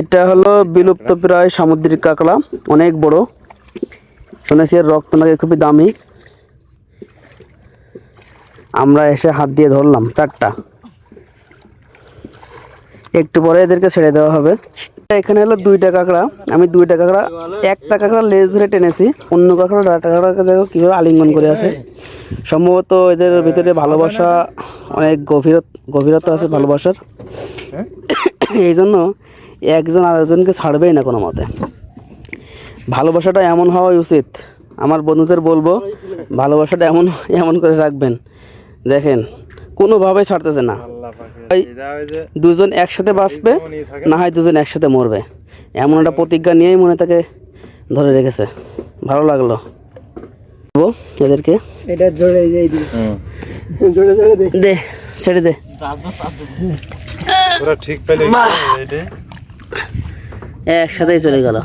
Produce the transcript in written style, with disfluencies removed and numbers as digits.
এটা হলো বিলুপ্ত প্রায় সামুদ্রিক কাঁকড়া, অনেক বড়। শুনেছি এর রক্ত নাকি খুবই দামি। আমরা এসে হাত দিয়ে ধরলাম 4টা। একটু পরে এদেরকে ছেড়ে দেওয়া হবে। এখানে হলো 2টা কাঁকড়া। আমি 2টা কাঁকড়া, একটা কাঁকড়া লেজ ধরে টেনেছি, অন্য কাঁকড়া ডাটা কাঁকড়াকে দেখো কীভাবে আলিঙ্গন করে আছে। সম্ভবত এদের ভিতরে ভালোবাসা, অনেক গভীরতা আছে ভালোবাসার। এই জন্য একজন আরেকজনকে ছাড়বেই না কোনো মতে। ভালোবাসাটা এমন হওয়া উচিত। আমার বন্ধুদের বলবো ভালোবাসাটা এমন করে রাখবেন। দেখেন কোনোভাবে ছাড়তেছে না। দুজন একসাথে বাঁচবে, না হয় দুজন একসাথে মরবে, এমন একটা প্রতিজ্ঞা নিয়েই মনে তাকে ধরে রেখেছে। ভালো লাগলো এদেরকে। এটা জোরে দে, ছেড়ে দে। একসাথেই চলে গেল।